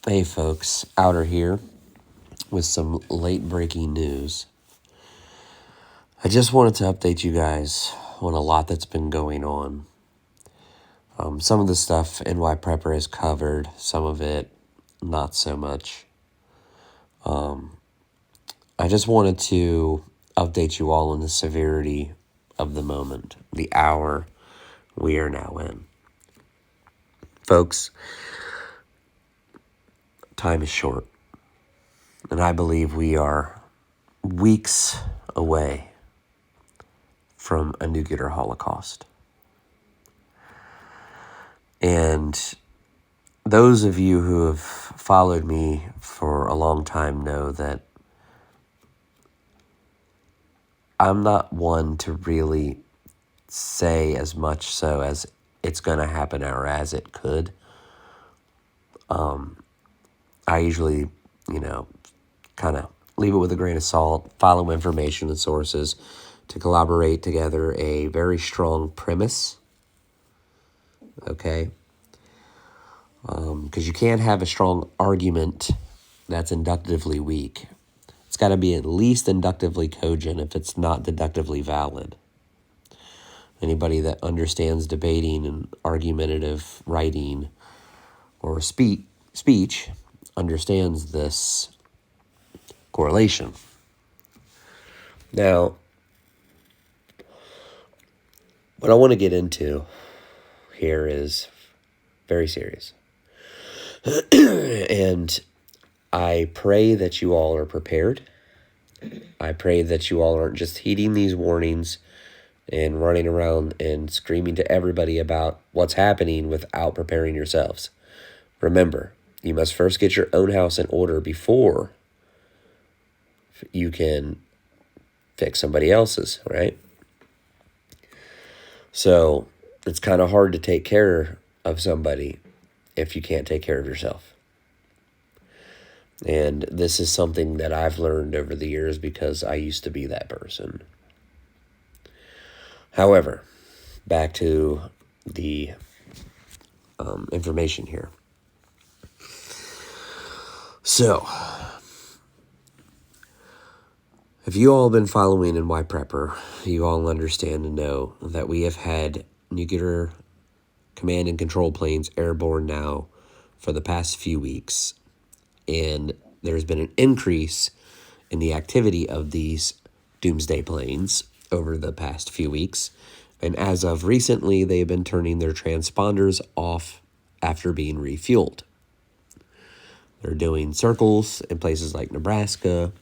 Hey folks, Outer here with some late breaking news. I just wanted to update you guys on a lot that's been going on. Some of the stuff NY Prepper has covered, some of it not so much. I just wanted to update you all on the severity of the moment, the hour we are now in. Folks, time is short, and I believe we are weeks away from a nuclear holocaust. And those of you who have followed me for a long time know that I'm not one to really say as much so as it's going to happen or as it could. I usually, kind of leave it with a grain of salt, follow information and sources to collaborate together a very strong premise. Okay? Because you can't have a strong argument that's inductively weak. It's got to be at least inductively cogent if it's not deductively valid. Anybody that understands debating and argumentative writing or speech understands this correlation. Now, what I want to get into here is very serious. And I pray that you all are prepared. I pray that you all aren't just heeding these warnings and running around and screaming to everybody about what's happening without preparing yourselves. Remember, you must first get your own house in order before you can fix somebody else's, right? So it's kind of hard to take care of somebody if you can't take care of yourself. And this is something that I've learned over the years because I used to be that person. However, back to the information here. So, if you all have been following NY Prepper, you all understand and know that we have had nuclear command and control planes airborne now for the past few weeks. And there's been an increase in the activity of these doomsday planes over the past few weeks. And as of recently, they've been turning their transponders off after being refueled. They're doing circles in places like Nebraska.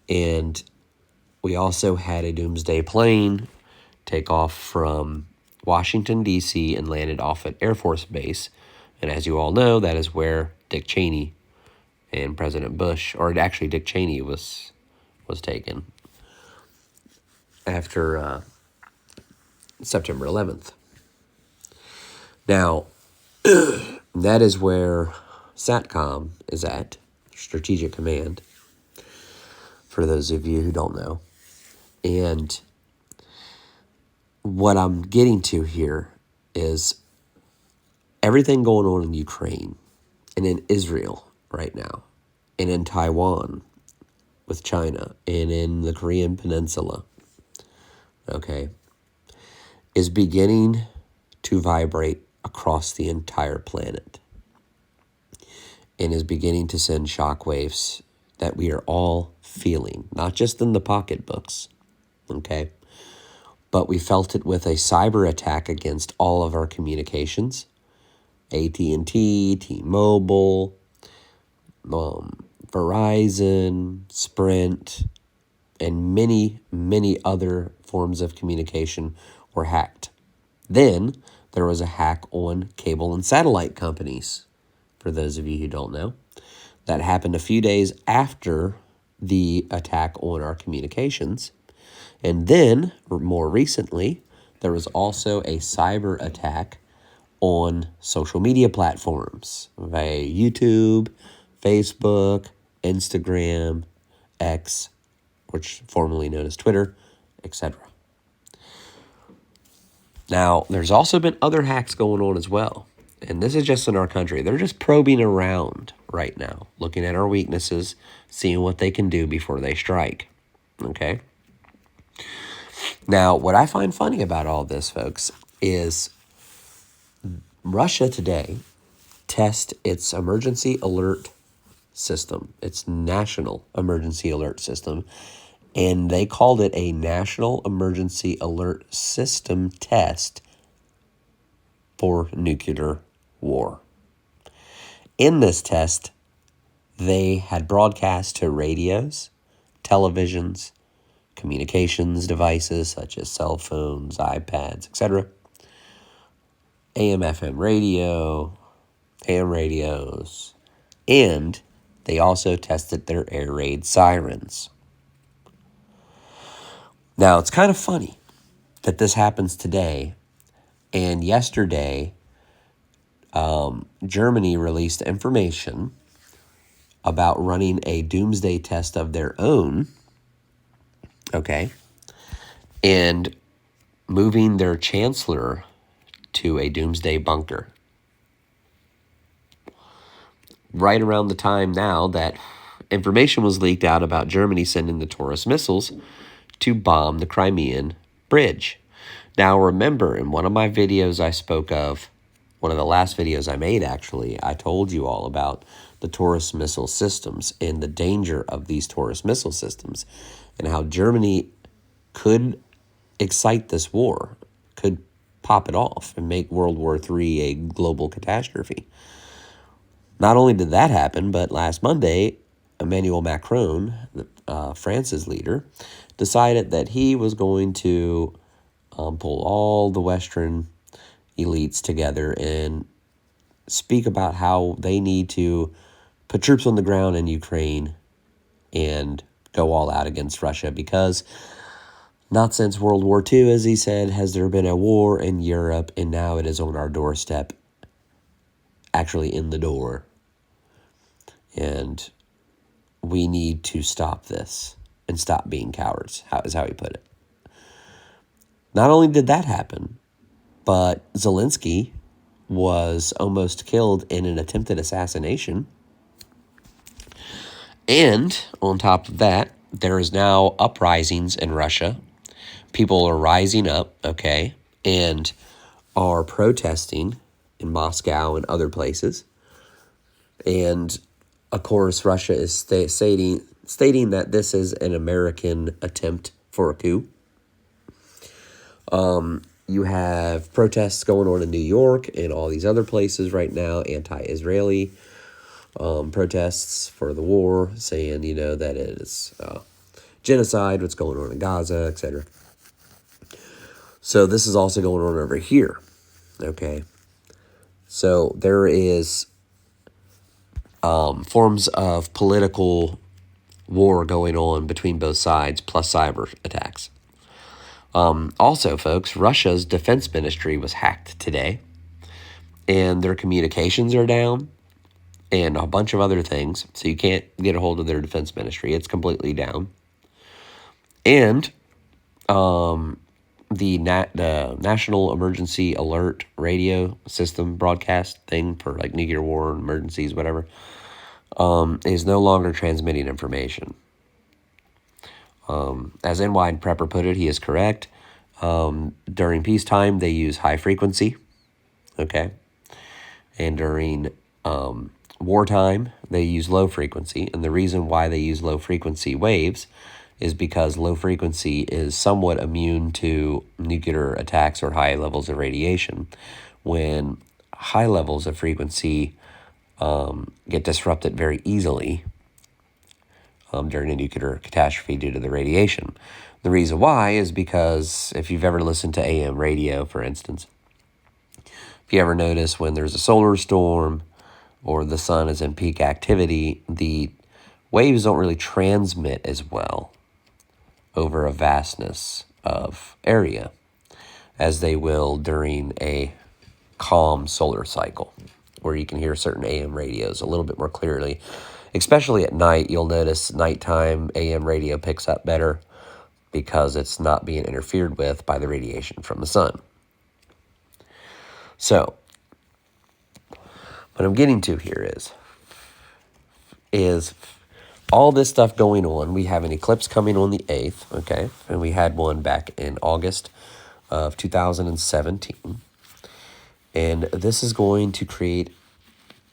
And we also had a doomsday plane take off from Washington, D.C. and landed off at Air Force Base. And as you all know, that is where Dick Cheney and President Bush, or actually Dick Cheney was taken after September 11th. Now, that is where SATCOM is at, Strategic Command, for those of you who don't know. And what I'm getting to here is everything going on in Ukraine and in Israel right now, and in Taiwan with China, and in the Korean Peninsula, okay, is beginning to vibrate across the entire planet and is beginning to send shockwaves that we are all feeling, not just in the pocketbooks, okay, but we felt it with a cyber attack against all of our communications, AT&T, T-Mobile, Verizon, Sprint, and many, many other forms of communication were hacked. Then there was a hack on cable and satellite companies, for those of you who don't know. That happened a few days after the attack on our communications. And then, more recently, there was also a cyber attack on social media platforms via YouTube, Facebook, Instagram, X, which formerly known as Twitter, etc. Now, there's also been other hacks going on as well. and this is just in our country, they're just probing around right now, looking at our weaknesses, seeing what they can do before they strike. Okay? Now, what I find funny about all this, folks, is Russia today test its emergency alert system, its national emergency alert system, and they called it a national emergency alert system test for nuclear war. In this test, they had broadcast to radios, televisions, communications devices such as cell phones, iPads, etc., AM, FM radio, ham radios, and they also tested their air raid sirens. Now, it's kind of funny that this happens today, and yesterday, Germany released information about running a doomsday test of their own, okay, and moving their chancellor to a doomsday bunker. Right around the time now that information was leaked out about Germany sending the Taurus missiles to bomb the Crimean Bridge. Now remember, in one of my videos I spoke of, one of the last videos I made actually, I told you all about the Taurus missile systems and the danger of these Taurus missile systems and how Germany could excite this war, could pop it off and make World War III a global catastrophe. Not only did that happen, but last Monday, Emmanuel Macron, France's leader, decided that he was going to pull all the Western elites together and speak about how they need to put troops on the ground in Ukraine and go all out against Russia because not since World War II, as he said, has there been a war in Europe, and now it is on our doorstep, actually in the door. And we need to stop this and stop being cowards, is how he put it. Not only did that happen, but Zelensky was almost killed in an attempted assassination. And on top of that, there is now uprisings in Russia. People are rising up, okay, and are protesting in Moscow and other places. And, of course, Russia is stating that this is an American attempt for a coup. You have protests going on in New York and all these other places right now, anti-Israeli protests for the war, saying, that it is genocide, what's going on in Gaza, etc. So this is also going on over here, okay? So there is forms of political war going on between both sides, plus cyber attacks. Also, folks, Russia's defense ministry was hacked today, and their communications are down, and a bunch of other things, so you can't get a hold of their defense ministry. It's completely down. And the National Emergency Alert radio system broadcast thing for like nuclear war and emergencies, whatever, is no longer transmitting information. As NY Prepper put it, he is correct. During peacetime, they use high frequency, okay? And during wartime, they use low frequency. And the reason why they use low frequency waves is because low frequency is somewhat immune to nuclear attacks or high levels of radiation. When high levels of frequency get disrupted very easily during a nuclear catastrophe due to the radiation. The reason why is because if you've ever listened to AM radio, for instance, if you ever notice when there's a solar storm or the sun is in peak activity, the waves don't really transmit as well over a vastness of area as they will during a calm solar cycle, where you can hear certain AM radios a little bit more clearly. Especially at night, you'll notice nighttime AM radio picks up better because it's not being interfered with by the radiation from the sun. So, what I'm getting to here is all this stuff going on. We have an eclipse coming on the 8th, okay? And we had one back in August of 2017. And this is going to create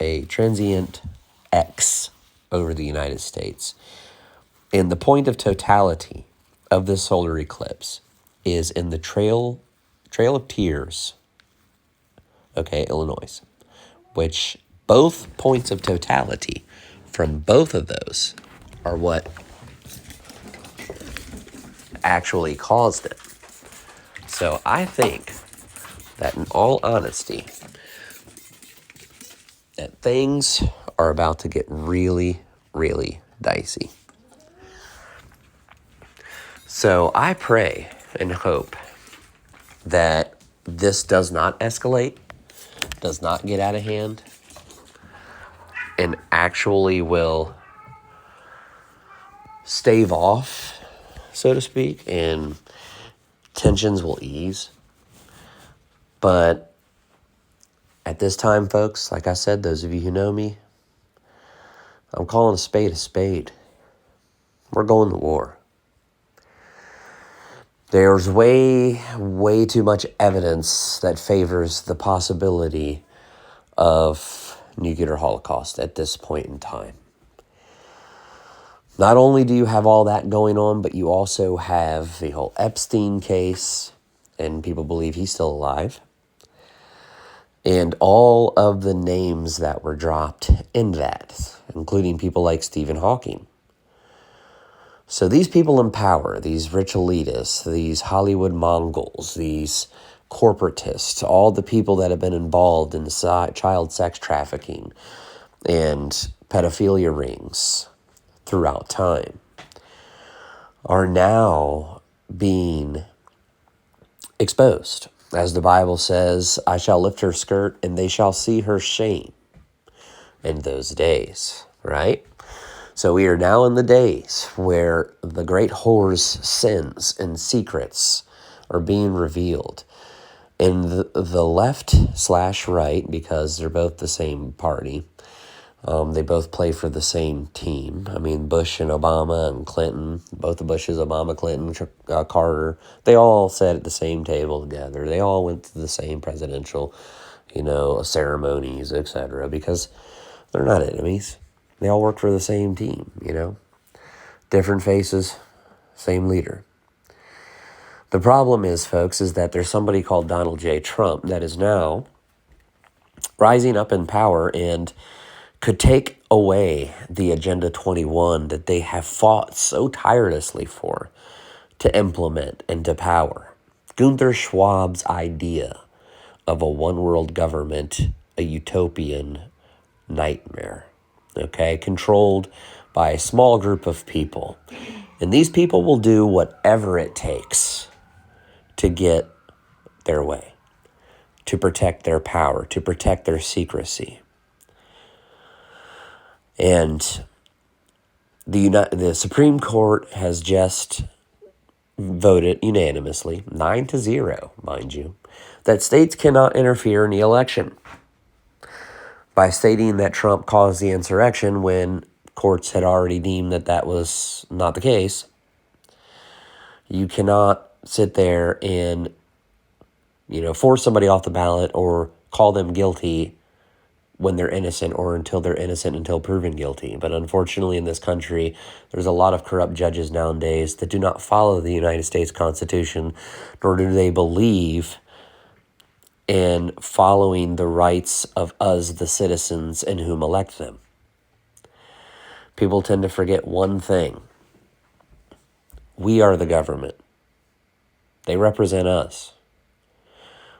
a transient X over the United States. And the point of totality of this solar eclipse is in the Trail of Tears, okay, Illinois, which both points of totality from both of those are what actually caused it. So I think that in all honesty, that things are about to get really, really dicey. So I pray and hope that this does not escalate, does not get out of hand, and actually will stave off, so to speak, and tensions will ease. But at this time, folks, like I said, those of you who know me, I'm calling a spade a spade. We're going to war. There's way, way too much evidence that favors the possibility of nuclear holocaust at this point in time. Not only do you have all that going on, but you also have the whole Epstein case, and people believe he's still alive. And all of the names that were dropped in that, including people like Stephen Hawking. So these people in power, these rich elitists, these Hollywood Mongols, these corporatists, all the people that have been involved in child sex trafficking and pedophilia rings throughout time, are now being exposed. As the Bible says, I shall lift her skirt and they shall see her shame in those days, right? So we are now in the days where the great whore's sins and secrets are being revealed. And the left/right, because they're both the same party, they both play for the same team. I mean, Bush and Obama and Clinton, both the Bushes, Obama, Clinton, Carter, they all sat at the same table together. They all went to the same presidential, ceremonies, etc. Because they're not enemies. They all work for the same team, Different faces, same leader. The problem is, folks, is that there's somebody called Donald J. Trump that is now rising up in power and could take away the Agenda 21 that they have fought so tirelessly for to implement into power. Gunther Schwab's idea of a one-world government, a utopian nightmare, okay, controlled by a small group of people. And these people will do whatever it takes to get their way, to protect their power, to protect their secrecy. And the Supreme Court has just voted unanimously, 9-0, mind you, that states cannot interfere in the election by stating that Trump caused the insurrection when courts had already deemed that that was not the case. You cannot sit there and, force somebody off the ballot or call them guilty when they're innocent or until they're innocent until proven guilty. But unfortunately in this country, there's a lot of corrupt judges nowadays that do not follow the United States Constitution, nor do they believe in following the rights of us, the citizens, and whom elect them. People tend to forget one thing. We are the government. They represent us.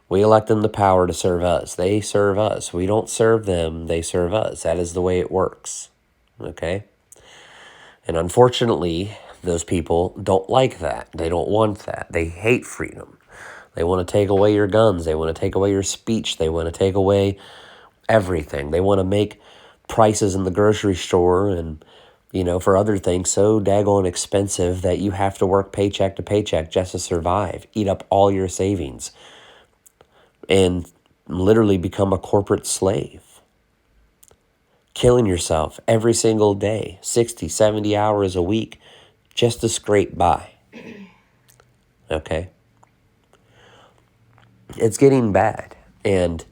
We elect them the power to serve us. They serve us. We don't serve them, they serve us. That is the way it works, okay? And unfortunately, those people don't like that. They don't want that. They hate freedom. They want to take away your guns. They want to take away your speech. They want to take away everything. They want to make prices in the grocery store and, for other things so daggone expensive that you have to work paycheck to paycheck just to survive, eat up all your savings, and literally become a corporate slave. killing yourself every single day, 60, 70 hours a week, just to scrape by. Okay? It's getting bad. And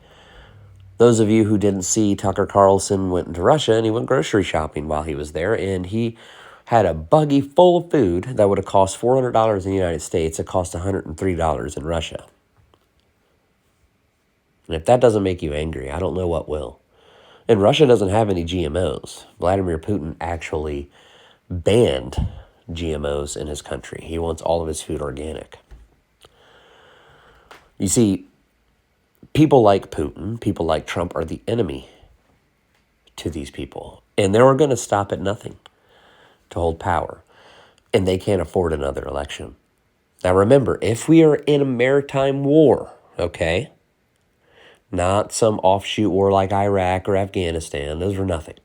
those of you who didn't see, Tucker Carlson went into Russia and he went grocery shopping while he was there, and he had a buggy full of food that would have cost $400 in the United States. It cost $103 in Russia. And if that doesn't make you angry, I don't know what will. And Russia doesn't have any GMOs. Vladimir Putin actually banned GMOs in his country. He wants all of his food organic. You see, people like Putin, people like Trump are the enemy to these people. And they were going to stop at nothing to hold power. And they can't afford another election. Now remember, if we are in a maritime war, okay, not some offshoot war like Iraq or Afghanistan, those were nothing.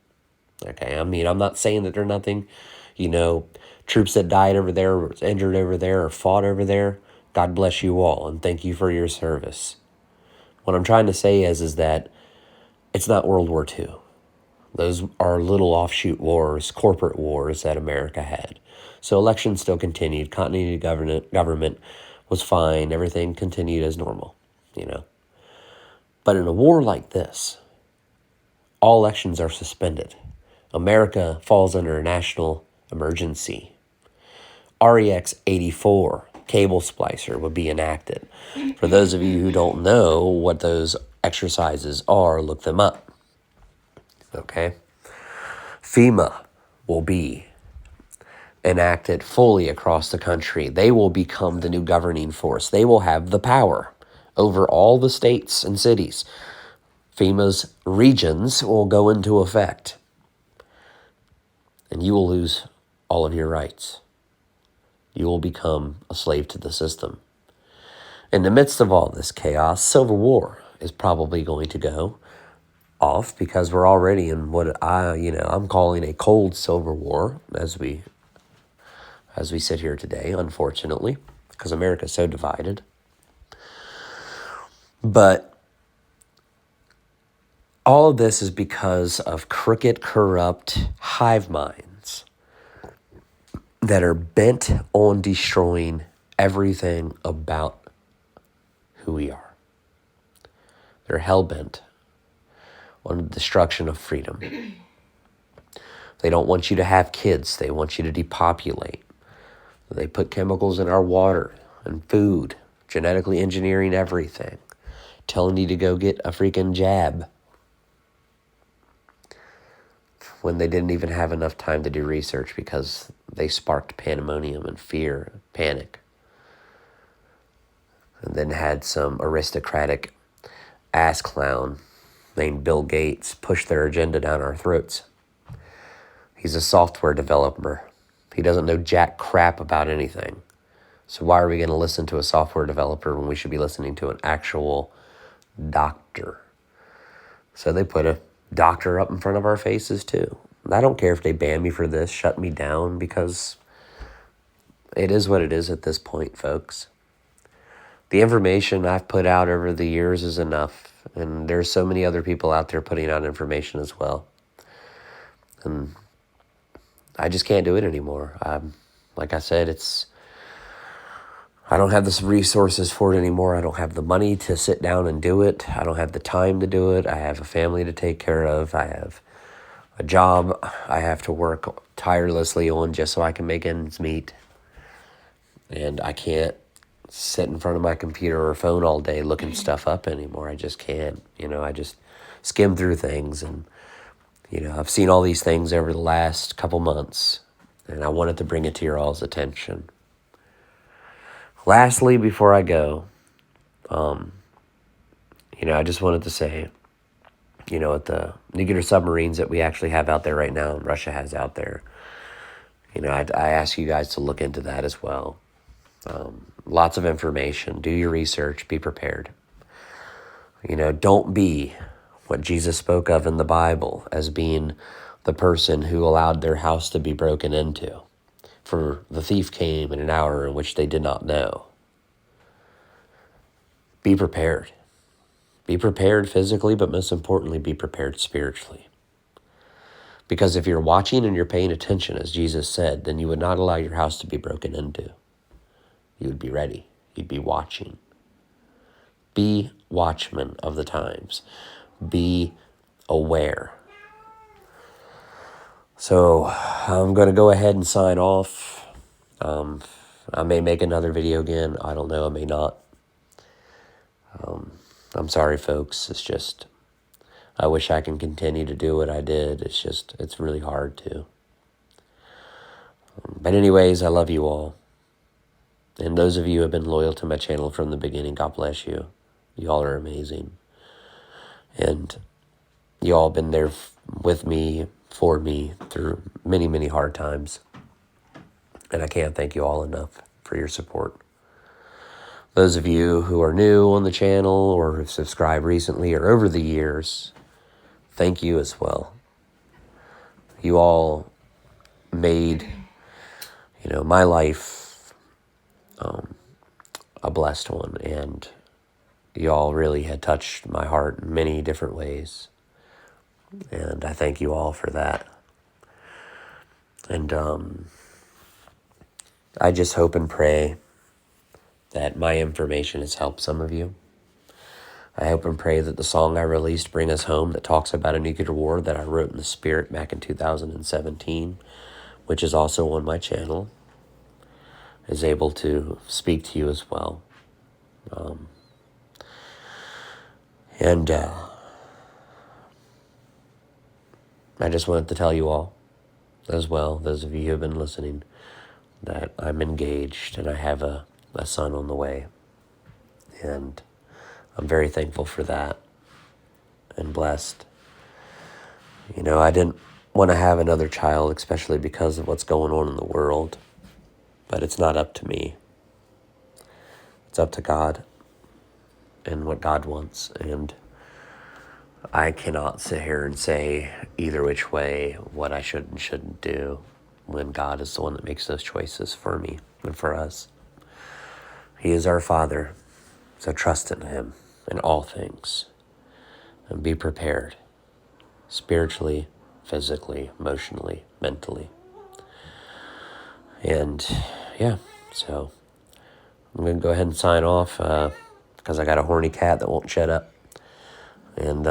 Okay, I mean, I'm not saying that they're nothing. You know, troops that died over there, or was injured over there, or fought over there, God bless you all, and thank you for your service. What I'm trying to say is that it's not World War II. Those are little offshoot wars, corporate wars that America had. So elections still continued. Continuity government was fine. Everything continued as normal, you know. But in a war like this, all elections are suspended. America falls under a national emergency. REX 84, cable splicer, would be enacted. For those of you who don't know what those exercises are, look them up. Okay? FEMA will be enacted fully across the country. They will become the new governing force. They will have the power over all the states and cities. FEMA's regions will go into effect. And you will lose all of your rights. You will become a slave to the system. In the midst of all this chaos, Civil War is probably going to go off because we're already in what I'm calling a cold Civil War as we sit here today, unfortunately, because America is so divided. But all of this is because of crooked, corrupt hive minds that are bent on destroying everything about who we are. They're hell-bent on the destruction of freedom. They don't want you to have kids. They want you to depopulate. They put chemicals in our water and food, genetically engineering everything, telling you to go get a freaking jab when they didn't even have enough time to do research because they sparked pandemonium and fear, panic. And then had some aristocratic ass clown named Bill Gates push their agenda down our throats. He's a software developer. He doesn't know jack crap about anything. So why are we going to listen to a software developer when we should be listening to an actual doctor? So they put a doctor up in front of our faces too. I don't care if they ban me for this, shut me down, because it is what it is at this point, folks. The information I've put out over the years is enough, and there's so many other people out there putting out information as well. And I just can't do it anymore. Like I said, I don't have the resources for it anymore. I don't have the money to sit down and do it. I don't have the time to do it. I have a family to take care of. I have a job I have to work tirelessly on just so I can make ends meet. And I can't sit in front of my computer or phone all day looking stuff up anymore. I just can't. I just skim through things. And, I've seen all these things over the last couple months. And I wanted to bring it to your all's attention. Lastly, before I go, I just wanted to say, at the nuclear submarines that we actually have out there right now, and Russia has out there, I ask you guys to look into that as well. Lots of information. Do your research. Be prepared. Don't be what Jesus spoke of in the Bible as being the person who allowed their house to be broken into. For the thief came in an hour in which they did not know. Be prepared. Be prepared physically, but most importantly, be prepared spiritually. Because if you're watching and you're paying attention, as Jesus said, then you would not allow your house to be broken into. You would be ready. You'd be watching. Be watchmen of the times. Be aware. So I'm going to go ahead and sign off. I may make another video again. I don't know. I may not. I'm sorry, folks. It's just, I wish I can continue to do what I did. It's really hard to. But anyways, I love you all. And those of you who have been loyal to my channel from the beginning, God bless you. You all are amazing. And you all have been there with me, for me, through many, many hard times. And I can't thank you all enough for your support. Those of you who are new on the channel or have subscribed recently or over the years, thank you as well. You all made, my life a blessed one, and you all really had touched my heart in many different ways. And I thank you all for that. And I just hope and pray that my information has helped some of you. I hope and pray that the song I released, Bring Us Home, that talks about a nuclear war that I wrote in the Spirit back in 2017, which is also on my channel, is able to speak to you as well. I just wanted to tell you all as well, those of you who have been listening, that I'm engaged and I have a son on the way. And I'm very thankful for that and blessed. I didn't want to have another child, especially because of what's going on in the world. But it's not up to me. It's up to God and what God wants. And I cannot sit here and say either which way what I should and shouldn't do when God is the one that makes those choices for me and for us. He is our Father, so trust in Him in all things. And be prepared, spiritually, physically, emotionally, mentally. And yeah, so I'm going to go ahead and sign off because I got a horny cat that won't shut up. And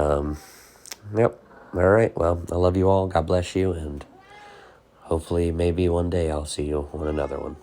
yep, all right, well, I love you all. God bless you. And hopefully maybe one day I'll see you on another one.